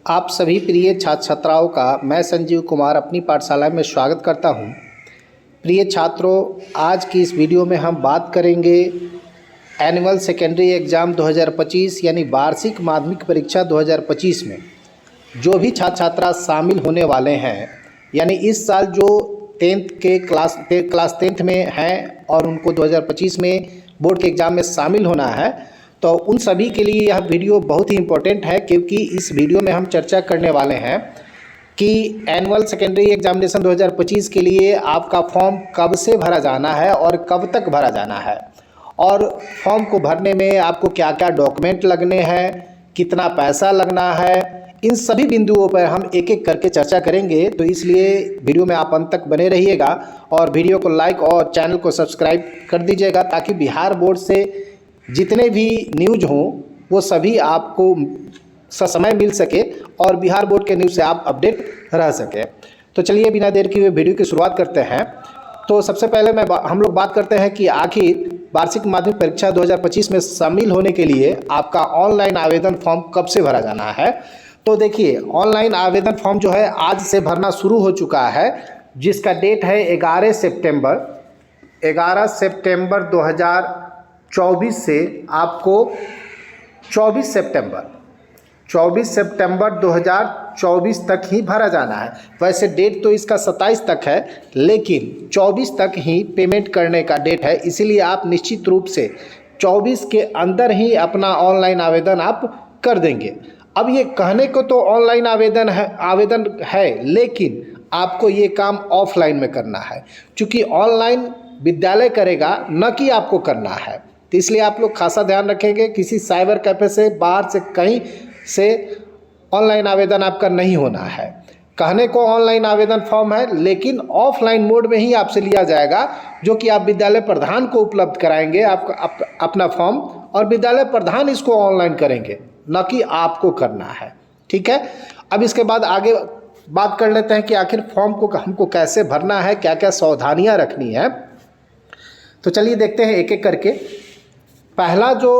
आप सभी प्रिय छात्र छात्राओं का मैं संजीव कुमार अपनी पाठशाला में स्वागत करता हूं। प्रिय छात्रों, आज की इस वीडियो में हम बात करेंगे एनुअल सेकेंडरी एग्ज़ाम 2025 यानी वार्षिक माध्यमिक परीक्षा 2025 में जो भी छात्र छात्रा शामिल होने वाले हैं, यानी इस साल जो टेंथ के क्लास टेंथ में हैं और उनको 2025 में बोर्ड के एग्ज़ाम में शामिल होना है, तो उन सभी के लिए यह वीडियो बहुत ही इम्पोर्टेंट है, क्योंकि इस वीडियो में हम चर्चा करने वाले हैं कि एनुअल सेकेंडरी एग्जामिनेशन 2025 के लिए आपका फॉर्म कब से भरा जाना है और कब तक भरा जाना है, और फॉर्म को भरने में आपको क्या क्या डॉक्यूमेंट लगने हैं, कितना पैसा लगना है, इन सभी बिंदुओं पर हम एक एक करके चर्चा करेंगे। तो इसलिए वीडियो में आप अंत तक बने रहिएगा और वीडियो को लाइक और चैनल को सब्सक्राइब कर दीजिएगा, ताकि बिहार बोर्ड से जितने भी न्यूज हों वो सभी आपको ससमय मिल सके और बिहार बोर्ड के न्यूज़ से आप अपडेट रह सके। तो चलिए बिना देर किए वीडियो की शुरुआत करते हैं। तो सबसे पहले हम लोग बात करते हैं कि आखिर वार्षिक माध्यमिक परीक्षा 2025 में शामिल होने के लिए आपका ऑनलाइन आवेदन फॉर्म कब से भरा जाना है। तो देखिए, ऑनलाइन आवेदन फॉर्म जो है आज से भरना शुरू हो चुका है, जिसका डेट है 11 सितंबर 2024 से आपको 24 सितंबर 2024 तक ही भरा जाना है। वैसे डेट तो इसका 27 तक है, लेकिन 24 तक ही पेमेंट करने का डेट है, इसीलिए आप निश्चित रूप से 24 के अंदर ही अपना ऑनलाइन आवेदन आप कर देंगे। अब ये कहने को तो ऑनलाइन आवेदन है, लेकिन आपको ये काम ऑफलाइन में करना है, क्योंकि ऑनलाइन विद्यालय करेगा, न कि आपको करना है। तो इसलिए आप लोग खासा ध्यान रखेंगे, किसी साइबर कैफे से बाहर से कहीं से ऑनलाइन आवेदन आपका नहीं होना है। कहने को ऑनलाइन आवेदन फॉर्म है, लेकिन ऑफलाइन मोड में ही आपसे लिया जाएगा, जो कि आप विद्यालय प्रधान को उपलब्ध कराएंगे आपका अपना फॉर्म, और विद्यालय प्रधान इसको ऑनलाइन करेंगे, न कि आपको करना है। ठीक है। अब इसके बाद आगे बात कर लेते हैं कि आखिर फॉर्म को हमको कैसे भरना है, क्या क्या सावधानियाँ रखनी है। तो चलिए देखते हैं एक एक करके। पहला जो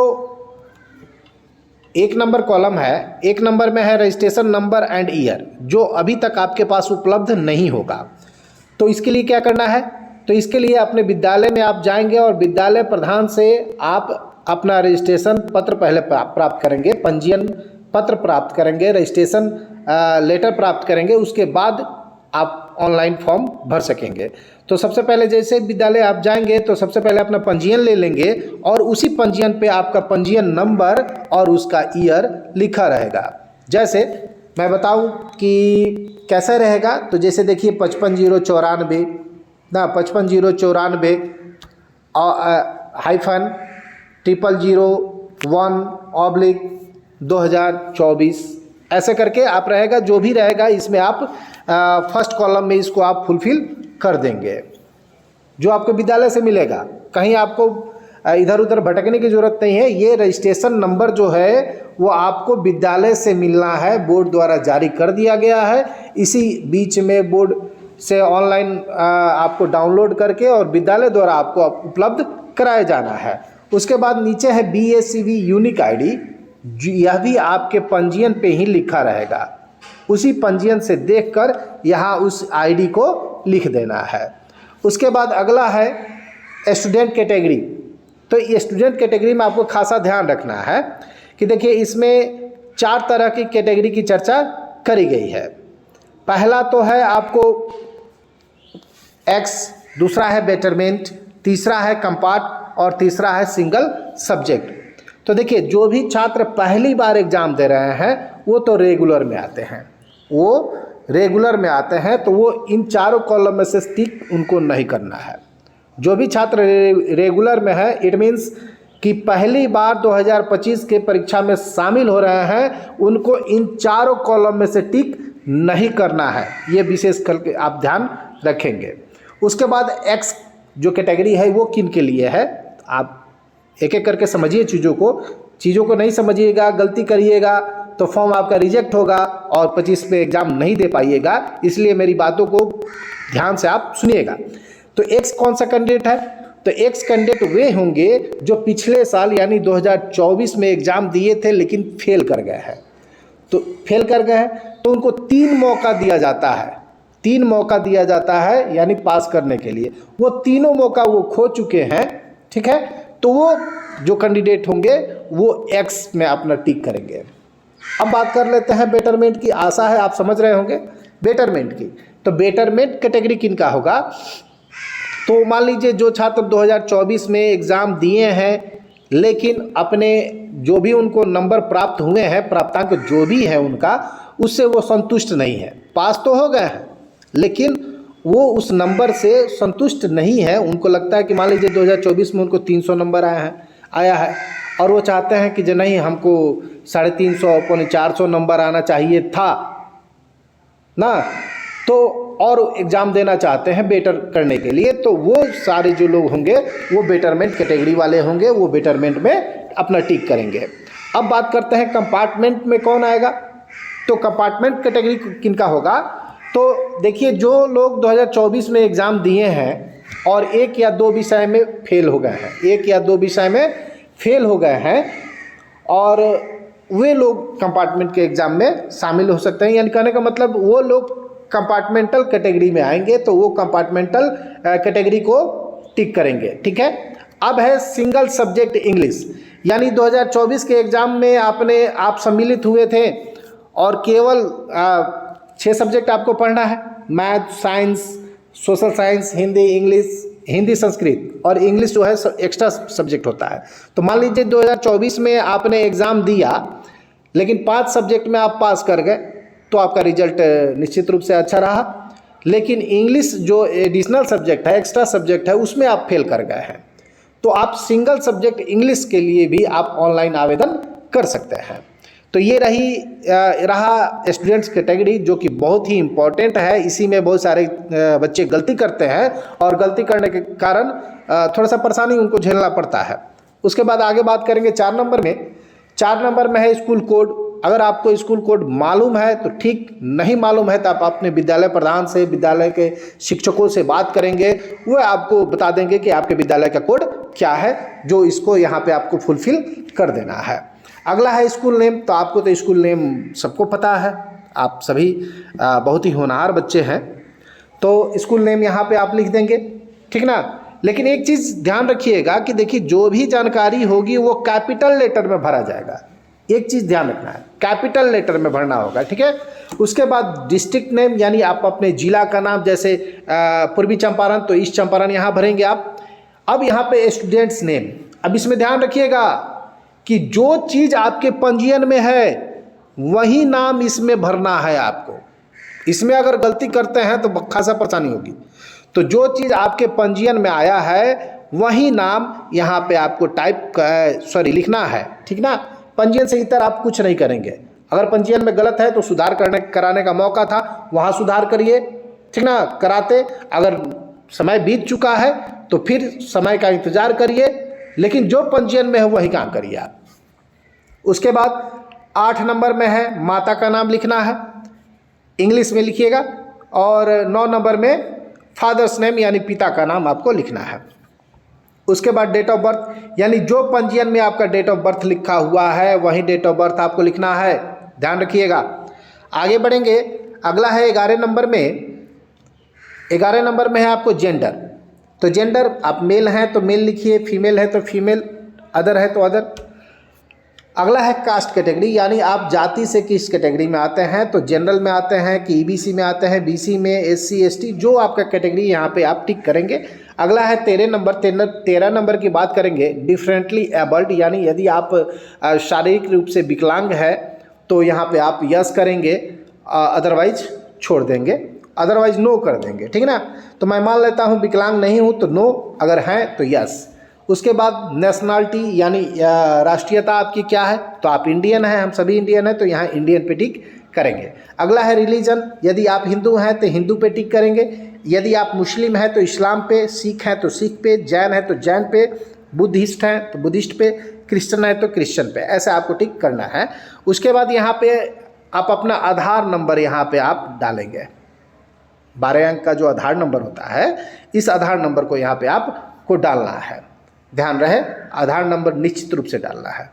1 नंबर कॉलम है, 1 नंबर में है रजिस्ट्रेशन नंबर एंड ईयर, जो अभी तक आपके पास उपलब्ध नहीं होगा। तो इसके लिए क्या करना है, तो इसके लिए अपने विद्यालय में आप जाएंगे और विद्यालय प्रधान से आप अपना रजिस्ट्रेशन पत्र पहले प्राप्त करेंगे, पंजीयन पत्र प्राप्त करेंगे, रजिस्ट्रेशन लेटर प्राप्त करेंगे, उसके बाद आप ऑनलाइन फॉर्म भर सकेंगे। तो सबसे पहले जैसे विद्यालय आप जाएंगे तो सबसे पहले अपना पंजीयन ले लेंगे, और उसी पंजीयन पे आपका पंजीयन नंबर और उसका ईयर लिखा रहेगा। जैसे मैं बताऊं कि कैसे रहेगा, तो जैसे देखिए 55/094 ना 55/094 हाइफन 0001/2024 ऐसे करके आप रहेगा। जो भी रहेगा इसमें आप फर्स्ट कॉलम में इसको आप फुलफिल कर देंगे, जो आपको विद्यालय से मिलेगा। कहीं आपको इधर उधर भटकने की ज़रूरत नहीं है। ये रजिस्ट्रेशन नंबर जो है वो आपको विद्यालय से मिलना है, बोर्ड द्वारा जारी कर दिया गया है। इसी बीच में बोर्ड से ऑनलाइन आपको डाउनलोड करके और विद्यालय द्वारा आपको उपलब्ध कराया जाना है। उसके बाद नीचे है BACV यूनिक ID, यह भी आपके पंजीयन पे ही लिखा रहेगा। उसी पंजीयन से देखकर यहाँ उस ID को लिख देना है। उसके बाद अगला है स्टूडेंट कैटेगरी। तो ये स्टूडेंट कैटेगरी में आपको खासा ध्यान रखना है कि देखिए इसमें 4 तरह की कैटेगरी की चर्चा करी गई है। पहला तो है आपको X, दूसरा है बेटरमेंट, तीसरा है कंपार्ट और तीसरा है सिंगल सब्जेक्ट। तो देखिए, जो भी छात्र पहली बार एग्ज़ाम दे रहे हैं वो तो रेगुलर में आते हैं, तो वो इन चारों कॉलम में से टिक उनको नहीं करना है। जो भी छात्र रेगुलर में है, इट मीन्स कि पहली बार 2025 के परीक्षा में शामिल हो रहे हैं, उनको इन चारों कॉलम में से टिक नहीं करना है। ये विशेष करके आप ध्यान रखेंगे। उसके बाद एक्स जो कैटेगरी है वो किन के लिए है, आप एक एक करके समझिए चीज़ों को नहीं समझिएगा, गलती करिएगा तो फॉर्म आपका रिजेक्ट होगा और 25 पे एग्ज़ाम नहीं दे पाइएगा। इसलिए मेरी बातों को ध्यान से आप सुनिएगा। तो एक्स कौन सा कैंडिडेट है, तो एक्स कैंडिडेट वे होंगे जो पिछले साल यानी 2024 में एग्ज़ाम दिए थे लेकिन फेल कर गए हैं। तो फेल कर गए हैं तो उनको 3 मौका दिया जाता है, 3 मौका दिया जाता है यानी पास करने के लिए। वो तीनों मौका वो खो चुके हैं, ठीक है। तो वो जो कैंडिडेट होंगे वो एक्स में अपना टिक करेंगे। अब बात कर लेते हैं बेटरमेंट की। आशा है आप समझ रहे होंगे बेटरमेंट की। तो बेटरमेंट कैटेगरी किनका होगा? तो मान लीजिए जो छात्र 2024 में एग्ज़ाम दिए हैं लेकिन अपने जो भी उनको नंबर प्राप्त हुए हैं, प्राप्तांक जो भी है उनका, उससे वो संतुष्ट नहीं है। पास तो हो गए हैं लेकिन वो उस नंबर से संतुष्ट नहीं है। उनको लगता है कि मान लीजिए 2024 में उनको 300 नंबर आया है और वो चाहते हैं कि जो नहीं, हमको 350 पौने 400 नंबर आना चाहिए था ना, तो और एग्ज़ाम देना चाहते हैं बेटर करने के लिए। तो वो सारे जो लोग होंगे वो बेटरमेंट कैटेगरी वाले होंगे, वो बेटरमेंट में अपना टिक करेंगे। अब बात करते हैं कंपार्टमेंट में कौन आएगा। तो कंपार्टमेंट कैटेगरी किनका होगा? तो देखिए जो लोग 2024 में एग्ज़ाम दिए हैं और 1 या 2 विषय में फेल हो गए हैं, 1 या 2 विषय में फेल हो गए हैं, और वे लोग कंपार्टमेंट के एग्ज़ाम में शामिल हो सकते हैं। यानी कहने का मतलब वो लोग कंपार्टमेंटल कैटेगरी में आएंगे तो वो कंपार्टमेंटल कैटेगरी को टिक करेंगे, ठीक है। अब है सिंगल सब्जेक्ट इंग्लिश। यानी 2024 के एग्ज़ाम में आप सम्मिलित हुए थे और केवल 6 सब्जेक्ट आपको पढ़ना है, math, science, social science, Hindi, English, Hindi Sanskrit, और इंग्लिश जो है एक्स्ट्रा सब्जेक्ट होता है। तो मान लीजिए 2024 में आपने एग्ज़ाम दिया लेकिन 5 सब्जेक्ट में आप पास कर गए तो आपका रिजल्ट निश्चित रूप से अच्छा रहा। लेकिन इंग्लिश जो एडिशनल सब्जेक्ट है, एक्स्ट्रा सब्जेक्ट है, उसमें आप फेल कर गए हैं तो आप सिंगल सब्जेक्ट इंग्लिश के लिए भी आप ऑनलाइन आवेदन कर सकते हैं। तो ये रहा स्टूडेंट्स कैटेगरी, जो कि बहुत ही इम्पोर्टेंट है। इसी में बहुत सारे बच्चे गलती करते हैं और गलती करने के कारण थोड़ा सा परेशानी उनको झेलना पड़ता है। उसके बाद आगे बात करेंगे 4 नंबर में। 4 नंबर में है स्कूल कोड। अगर आपको स्कूल कोड मालूम है तो ठीक, नहीं मालूम है तो आप अपने विद्यालय प्रधान से, विद्यालय के शिक्षकों से बात करेंगे, वो आपको बता देंगे कि आपके विद्यालय का कोड क्या है, जो इसको यहाँ पे आपको फुलफिल कर देना है। अगला है स्कूल नेम। तो आपको तो स्कूल नेम सबको पता है, आप सभी बहुत ही होनहार बच्चे हैं, तो स्कूल नेम यहाँ पे आप लिख देंगे, ठीक ना। लेकिन एक चीज़ ध्यान रखिएगा कि देखिए जो भी जानकारी होगी वो कैपिटल लेटर में भरा जाएगा। एक चीज़ ध्यान रखना है, कैपिटल लेटर में भरना होगा, ठीक है। उसके बाद डिस्ट्रिक्ट नेम, यानी आप अपने जिला का नाम, जैसे पूर्वी चंपारण तो ईस्ट चंपारण यहाँ भरेंगे आप। अब यहाँ पे स्टूडेंट्स नेम। अब इसमें ध्यान रखिएगा कि जो चीज़ आपके पंजीयन में है वही नाम इसमें भरना है आपको। इसमें अगर गलती करते हैं तो खासा परेशानी होगी। तो जो चीज़ आपके पंजीयन में आया है वही नाम यहाँ पे आपको लिखना है, ठीक ना। पंजीयन से इतर आप कुछ नहीं करेंगे। अगर पंजीयन में गलत है तो सुधार कराने का मौका था, वहाँ सुधार करिए, ठीक ना, कराते। अगर समय बीत चुका है तो फिर समय का इंतज़ार करिए, लेकिन जो पंजीयन में है वही काम करिए आप। उसके बाद 8 नंबर में है माता का नाम लिखना है, इंग्लिश में लिखिएगा। और 9 नंबर में फादर्स नेम, यानी पिता का नाम आपको लिखना है। उसके बाद डेट ऑफ बर्थ, यानी जो पंजीयन में आपका डेट ऑफ बर्थ लिखा हुआ है वही डेट ऑफ बर्थ आपको लिखना है, ध्यान रखिएगा। आगे बढ़ेंगे। अगला है 11 नंबर में। 11 नंबर में है आपको जेंडर। तो जेंडर, आप मेल हैं तो मेल लिखिए, फीमेल है तो फीमेल, अदर है तो अदर। अगला है कास्ट कैटेगरी, यानी आप जाति से किस कैटेगरी में आते हैं, तो जनरल में आते हैं कि ईबीसी में आते हैं, बीसी में, एससी एसटी, जो आपका कैटेगरी यहाँ पे आप टिक करेंगे। अगला है 13 नंबर। 13 नंबर की बात करेंगे डिफरेंटली एबल्ड, यानी यदि आप शारीरिक रूप से विकलांग है तो यहाँ पे आप यस करेंगे, अदरवाइज छोड़ देंगे, अदरवाइज नो कर देंगे, ठीक है ना। तो मैं मान लेता हूँ विकलांग नहीं हूँ तो नो, अगर हैं तो यस। उसके बाद नेशनलिटी, यानी राष्ट्रीयता आपकी क्या है, तो आप इंडियन हैं, हम सभी इंडियन हैं तो यहाँ इंडियन पे टिक करेंगे। अगला है रिलीजन, यदि आप हिंदू हैं तो हिंदू पे टिक करेंगे, यदि आप मुस्लिम हैं तो इस्लाम पे, सिख हैं तो सिख पे, जैन है तो जैन पे, बुद्धिस्ट हैं तो बुद्धिस्ट पे, क्रिश्चियन है तो क्रिश्चियन पे, ऐसे आपको टिक करना है। उसके बाद यहाँ पे आप अपना आधार नंबर यहाँ पे आप डालेंगे। 12 अंक का जो आधार नंबर होता है, इस आधार नंबर को यहाँ पे आपको डालना है, ध्यान रहे, आधार नंबर निश्चित रूप से डालना है।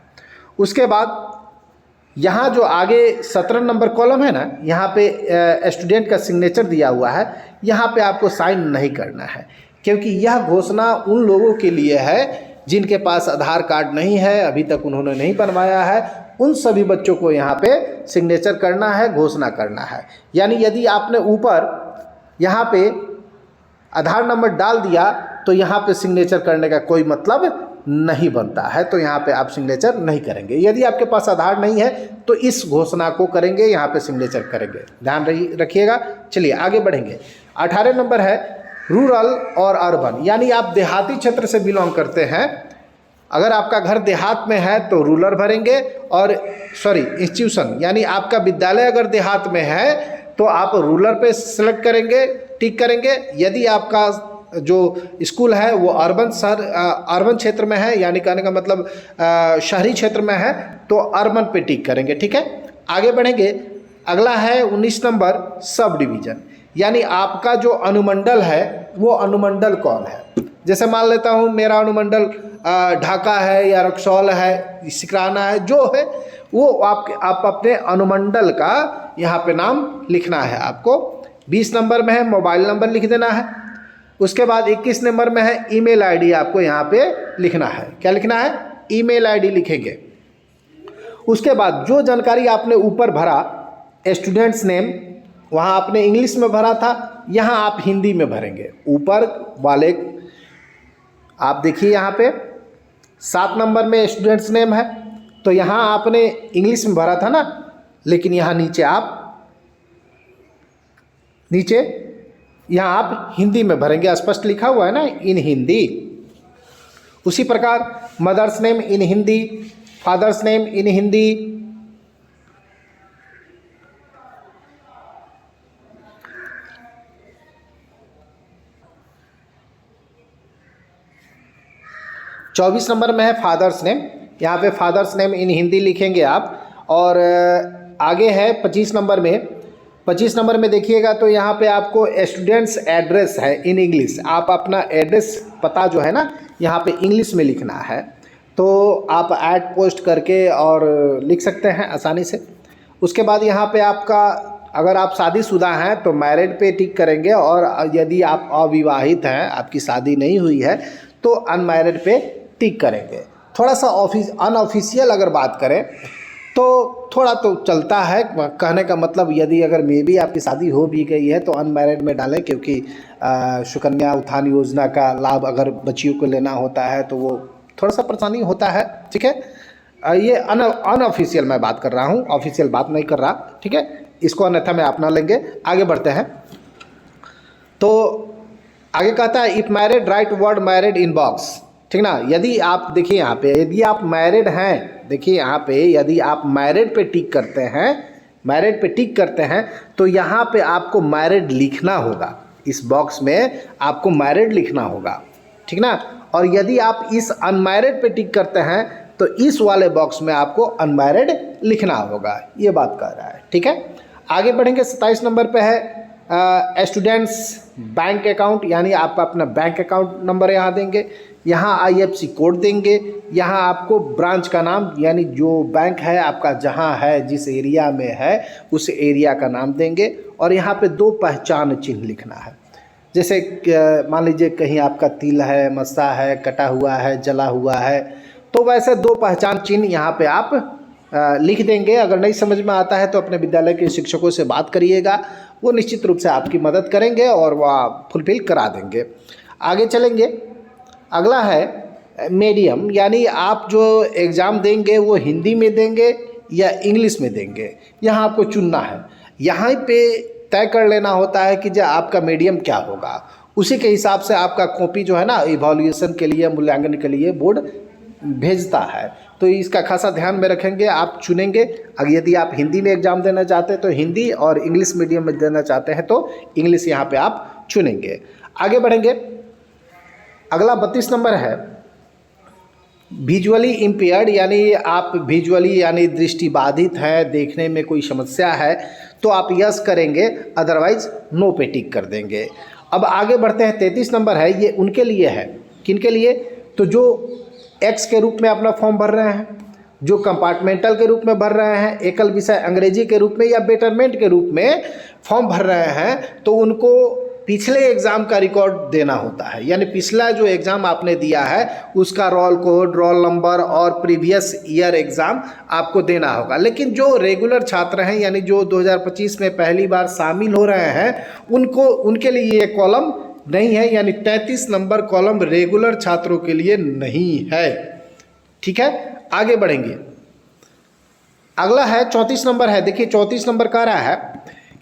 उसके बाद यहाँ जो आगे 17 नंबर कॉलम है ना, यहाँ पे स्टूडेंट का सिग्नेचर दिया हुआ है, यहाँ पे आपको साइन नहीं करना है, क्योंकि यह घोषणा उन लोगों के लिए है जिनके पास आधार कार्ड नहीं है, अभी तक उन्होंने नहीं बनवाया है। उन सभी बच्चों को यहाँ पे सिग्नेचर करना है, घोषणा करना है। यानी यदि आपने ऊपर यहाँ पे आधार नंबर डाल दिया तो यहाँ पे सिग्नेचर करने का कोई मतलब नहीं बनता है, तो यहाँ पे आप सिग्नेचर नहीं करेंगे। यदि आपके पास आधार नहीं है तो इस घोषणा को करेंगे, यहाँ पे सिग्नेचर करेंगे, ध्यान रखिएगा। चलिए आगे बढ़ेंगे। 18 नंबर है रूरल और अर्बन, यानी आप देहाती क्षेत्र से बिलोंग करते हैं। अगर आपका घर देहात में है तो रूरल भरेंगे, और इंस्टीट्यूशन यानी आपका विद्यालय अगर देहात में है तो आप रूरल पे सेलेक्ट करेंगे, टिक करेंगे। यदि आपका जो स्कूल है वो अर्बन क्षेत्र में है, यानी कहने का मतलब शहरी क्षेत्र में है, तो अर्बन पे टिक करेंगे, ठीक है। आगे बढ़ेंगे। अगला है 19 नंबर सब डिवीज़न, यानी आपका जो अनुमंडल है वो अनुमंडल कौन है। जैसे मान लेता हूँ मेरा अनुमंडल ढाका है या रक्सौल है, सिकराना है, जो है वो आप अपने अनुमंडल का यहाँ पे नाम लिखना है आपको। 20 नंबर में है मोबाइल नंबर लिख देना है। उसके बाद 21 नंबर में है ईमेल आईडी, आपको यहाँ पे लिखना है। क्या लिखना है? ईमेल आईडी लिखेंगे। उसके बाद जो जानकारी आपने ऊपर भरा, स्टूडेंट्स नेम, वहाँ आपने इंग्लिश में भरा था, यहाँ आप हिंदी में भरेंगे। ऊपर वाले आप देखिए यहाँ पे 7 नंबर में स्टूडेंट्स नेम है, तो यहाँ आपने इंग्लिश में भरा था ना, लेकिन यहाँ यहाँ आप हिंदी में भरेंगे। स्पष्ट लिखा हुआ है ना, इन हिंदी। उसी प्रकार mother's name in Hindi, father's name in Hindi, चौबीस नंबर में है फादर्स नेम, यहाँ पे फादर्स नेम इन हिंदी लिखेंगे आप। और आगे है 25 नंबर में। 25 नंबर में देखिएगा तो यहाँ पे आपको स्टूडेंट्स एड्रेस है इन इंग्लिश। आप अपना एड्रेस पता जो है ना यहाँ पे इंग्लिश में लिखना है, तो आप ऐड पोस्ट करके और लिख सकते हैं आसानी से। उसके बाद यहाँ पे आपका, अगर आप शादीशुदा हैं तो मैरिड पे टिक करेंगे, और यदि आप अविवाहित हैं, आपकी शादी नहीं हुई है, तो अनमैरिड पे टिक करेंगे। थोड़ा सा अनऑफिशियल अगर बात करें तो थोड़ा तो चलता है, कहने का मतलब यदि अगर मे भी आपकी शादी हो भी गई है तो अनमैरिड में डालें, क्योंकि सुकन्या उत्थान योजना का लाभ अगर बच्चियों को लेना होता है तो वो थोड़ा सा परेशानी होता है, ठीक है। ये अनऑफिशियल मैं बात कर रहा हूँ, ऑफिशियल बात नहीं कर रहा, ठीक है। इसको अन्यथा में अपना लेंगे। आगे बढ़ते हैं। तो आगे कहता है if married right word married in box, ठीक ना। यदि आप देखिए यहाँ पे, यदि आप मैरिड हैं, देखिए यहाँ पे यदि आप मैरिड पे टिक करते हैं, तो यहाँ पे आपको मैरिड लिखना होगा। इस बॉक्स में आपको मैरिड लिखना होगा, ठीक ना। और यदि आप इस अनमैरिड पे टिक करते हैं तो इस वाले बॉक्स में आपको अनमैरिड लिखना होगा। ये बात कर रहा है, ठीक है। आगे बढ़ेंगे। 27 नंबर पे है स्टूडेंट्स बैंक अकाउंट, यानी आप अपना बैंक अकाउंट नंबर यहाँ देंगे, यहाँ IFSC कोड देंगे, यहाँ आपको ब्रांच का नाम, यानी जो बैंक है आपका जहाँ है, जिस एरिया में है उस एरिया का नाम देंगे, और यहाँ पे 2 पहचान चिन्ह लिखना है। जैसे मान लीजिए कहीं आपका तिल है, मस्सा है, कटा हुआ है, जला हुआ है, तो वैसे 2 पहचान चिन्ह यहाँ पे आप लिख देंगे। अगर नहीं समझ में आता है तो अपने विद्यालय के शिक्षकों से बात करिएगा, वो निश्चित रूप से आपकी मदद करेंगे और वह फुलफिल करा देंगे। आगे चलेंगे। अगला है मीडियम, यानी आप जो एग्ज़ाम देंगे वो हिंदी में देंगे या इंग्लिश में देंगे, यहाँ आपको चुनना है। यहाँ पे तय कर लेना होता है कि जो आपका मीडियम क्या होगा, उसी के हिसाब से आपका कॉपी जो है ना इवैल्यूएशन के लिए, मूल्यांकन के लिए बोर्ड भेजता है। तो इसका खासा ध्यान में रखेंगे, आप चुनेंगे। अगर यदि आप हिंदी में एग्ज़ाम देना चाहते हैं तो हिंदी, और इंग्लिश मीडियम में देना चाहते हैं तो इंग्लिश यहाँ पे आप चुनेंगे। आगे बढ़ेंगे। अगला 32 नंबर है विजुअली इम्पेयर्ड, यानी आप विजुअली यानी दृष्टिबाधित हैं, देखने में कोई समस्या है तो आप यस करेंगे, अदरवाइज नो पे टिक कर देंगे। अब आगे बढ़ते हैं। 33 नंबर है, ये उनके लिए है। किनके लिए? तो जो एक्स के रूप में अपना फॉर्म भर रहे हैं, जो कंपार्टमेंटल के रूप में भर रहे हैं, एकल विषय अंग्रेजी के रूप में या बेटरमेंट के रूप में फॉर्म भर रहे हैं, तो उनको पिछले एग्ज़ाम का रिकॉर्ड देना होता है। यानी पिछला जो एग्ज़ाम आपने दिया है उसका रोल कोड, रोल नंबर और प्रीवियस ईयर एग्ज़ाम आपको देना होगा। लेकिन जो रेगुलर छात्र हैं, यानी जो 2025 में पहली बार शामिल हो रहे हैं, उनके लिए ये कॉलम नहीं है, यानी 33 नंबर कॉलम रेगुलर छात्रों के लिए नहीं है। ठीक है, आगे बढ़ेंगे। अगला है 34 नंबर है। देखिए 34 नंबर कह रहा है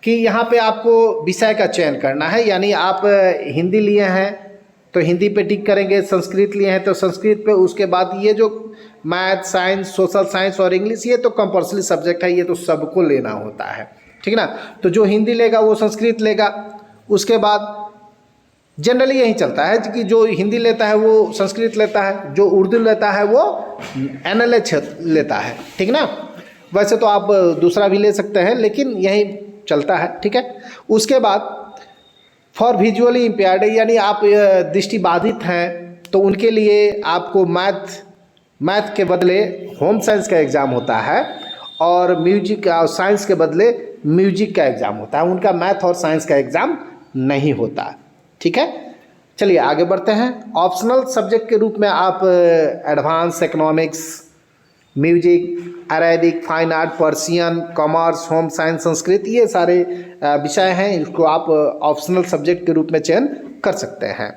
कि यहाँ पे आपको विषय का चयन करना है। यानी आप हिंदी लिए हैं तो हिंदी पे टिक करेंगे, संस्कृत लिए हैं तो संस्कृत पे, उसके बाद ये जो मैथ, साइंस, सोशल साइंस और इंग्लिश, ये तो कंपल्सरी सब्जेक्ट है, ये तो सबको लेना होता है। ठीक ना, तो जो हिंदी लेगा वो संस्कृत लेगा। उसके बाद जनरली यही चलता है कि जो हिंदी लेता है वो संस्कृत लेता है, जो उर्दू लेता है वो NLH लेता है। ठीक ना, वैसे तो आप दूसरा भी ले सकते हैं, लेकिन यही चलता है। ठीक है, उसके बाद फॉर विजुअली इम्पेयर्ड, यानी आप दृष्टिबाधित हैं तो उनके लिए आपको मैथ के बदले होम साइंस का एग्ज़ाम होता है, और म्यूजिक और साइंस के बदले म्यूजिक का एग्ज़ाम होता है। उनका मैथ और साइंस का एग्ज़ाम नहीं होता। ठीक है, चलिए आगे बढ़ते हैं। ऑप्शनल सब्जेक्ट के रूप में आप advance economics, music, Arabic, fine art, Persian, commerce, home science, Sanskrit, ये सारे विषय हैं, इसको आप ऑप्शनल सब्जेक्ट के रूप में चयन कर सकते हैं।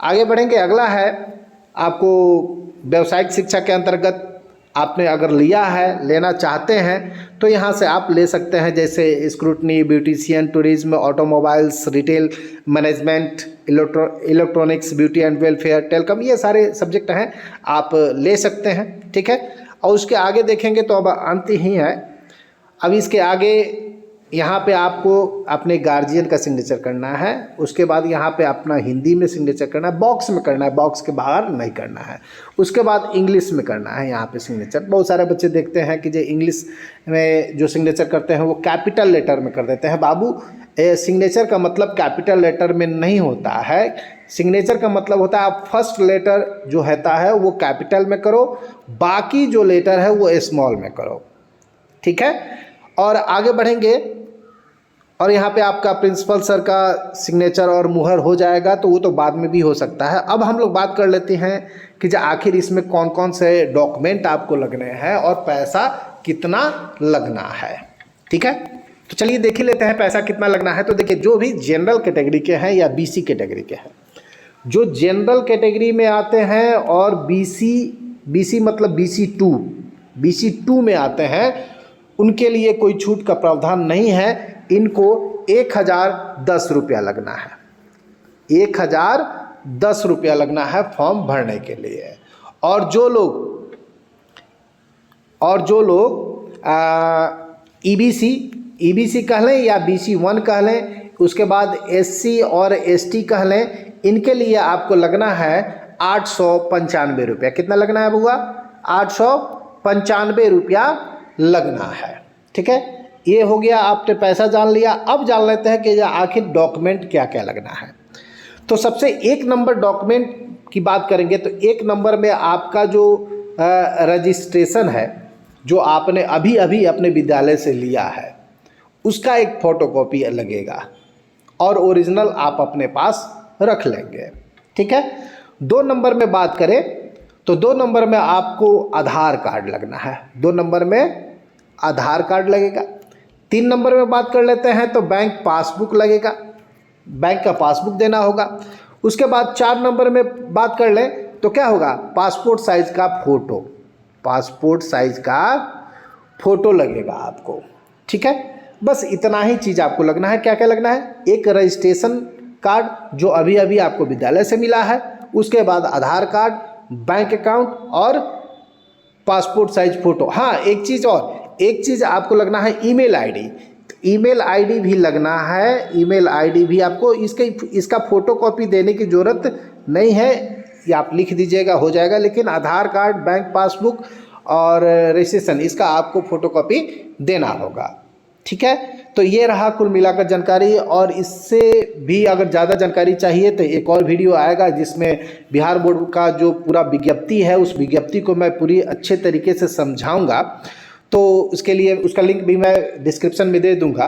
आगे बढ़ेंगे। अगला है आपको व्यावसायिक शिक्षा के अंतर्गत आपने अगर लेना चाहते हैं तो यहाँ से आप ले सकते हैं, जैसे scrutiny, beautician, tourism, automobiles, retail management, electronics, beauty and welfare, telecom, ये सारे सब्जेक्ट हैं, आप ले सकते हैं। ठीक है, और उसके आगे देखेंगे तो अब अंत ही है। अब इसके आगे यहाँ पे आपको अपने गार्जियन का सिग्नेचर करना है। उसके बाद यहाँ पे अपना हिंदी में सिग्नेचर करना है, बॉक्स में करना है, बॉक्स के बाहर नहीं करना है। उसके बाद इंग्लिश में करना है यहाँ पे सिग्नेचर। बहुत सारे बच्चे देखते हैं कि जो इंग्लिश में जो सिग्नेचर करते हैं वो कैपिटल लेटर में कर देते हैं। बाबू, सिग्नेचर का मतलब कैपिटल लेटर में नहीं होता है। सिग्नेचर का मतलब होता है आप फर्स्ट लेटर जो होता है वो कैपिटल में करो, बाकी जो लेटर है वो स्मॉल में करो। ठीक है, और आगे बढ़ेंगे और यहाँ पे आपका प्रिंसिपल सर का सिग्नेचर और मुहर हो जाएगा, तो वो तो बाद में भी हो सकता है। अब हम लोग बात कर लेते हैं कि जो आखिर इसमें कौन कौन से डॉक्यूमेंट आपको लगने हैं और पैसा कितना लगना है। ठीक है, तो चलिए देख ही लेते हैं पैसा कितना लगना है। तो देखिए, जो भी जनरल कैटेगरी के हैं या BC कैटेगरी के हैं, जो जनरल कैटेगरी में आते हैं और BC मतलब BC2 में आते हैं, उनके लिए कोई छूट का प्रावधान नहीं है। इनको 1010 रुपया लगना है, 1010 रुपया लगना है फॉर्म भरने के लिए। और जो लोग EBC कह लें या BC1 कह लें, उसके बाद SC और ST कह लें, इनके लिए आपको लगना है 895 रुपया। कितना लगना है बुआ? 895 रुपया लगना है। ठीक है, ये हो गया, आपने पैसा जान लिया। अब जान लेते हैं कि आखिर डॉक्यूमेंट क्या क्या लगना है। तो सबसे 1 नंबर डॉक्यूमेंट की बात करेंगे तो 1 नंबर में आपका जो रजिस्ट्रेशन है, जो आपने अभी अभी अपने विद्यालय से लिया है, उसका एक फ़ोटोकॉपी लगेगा और ओरिजिनल आप अपने पास रख लेंगे। ठीक है, 2 नंबर में बात करें तो 2 नंबर में आपको आधार कार्ड लगना है। 2 नंबर में आधार कार्ड लगेगा। 3 नंबर में बात कर लेते हैं तो बैंक पासबुक लगेगा, बैंक का पासबुक देना होगा। उसके बाद 4 नंबर में बात कर लें तो क्या होगा? पासपोर्ट साइज़ का फ़ोटो लगेगा आपको। ठीक है, बस इतना ही चीज़ आपको लगना है। क्या क्या लगना है? एक रजिस्ट्रेशन कार्ड जो अभी अभी आपको विद्यालय से मिला है, उसके बाद आधार कार्ड, बैंक अकाउंट और पासपोर्ट साइज फ़ोटो। हाँ, एक चीज़ आपको लगना है ईमेल आईडी। ईमेल आईडी भी लगना है। ईमेल आईडी भी आपको इसका फ़ोटोकॉपी देने की ज़रूरत नहीं है, ये आप लिख दीजिएगा हो जाएगा। लेकिन आधार कार्ड, बैंक पासबुक और रजिस्ट्रेशन, इसका आपको फ़ोटोकॉपी देना होगा। ठीक है, तो ये रहा कुल मिलाकर जानकारी। और इससे भी अगर ज़्यादा जानकारी चाहिए तो एक और वीडियो आएगा जिसमें बिहार बोर्ड का जो पूरा विज्ञप्ति है उस विज्ञप्ति को मैं पूरी अच्छे तरीके से समझाऊंगा। तो उसके लिए उसका लिंक भी मैं डिस्क्रिप्शन में दे दूंगा।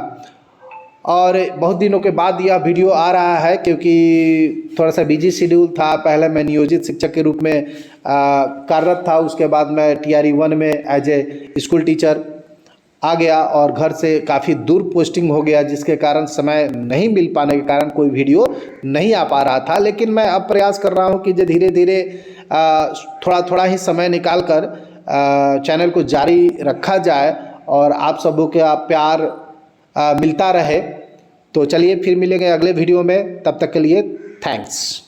और बहुत दिनों के बाद यह वीडियो आ रहा है क्योंकि थोड़ा सा बिजी शेड्यूल था। पहले मैं नियोजित शिक्षक के रूप में कार्यरत था, उसके बाद मैं TRE 1 में एज ए स्कूल टीचर आ गया और घर से काफ़ी दूर पोस्टिंग हो गया, जिसके कारण समय नहीं मिल पाने के कारण कोई वीडियो नहीं आ पा रहा था। लेकिन मैं अब प्रयास कर रहा हूँ कि जो धीरे धीरे थोड़ा थोड़ा ही समय निकाल कर चैनल को जारी रखा जाए और आप सबों का प्यार मिलता रहे। तो चलिए फिर मिलेंगे अगले वीडियो में, तब तक के लिए थैंक्स।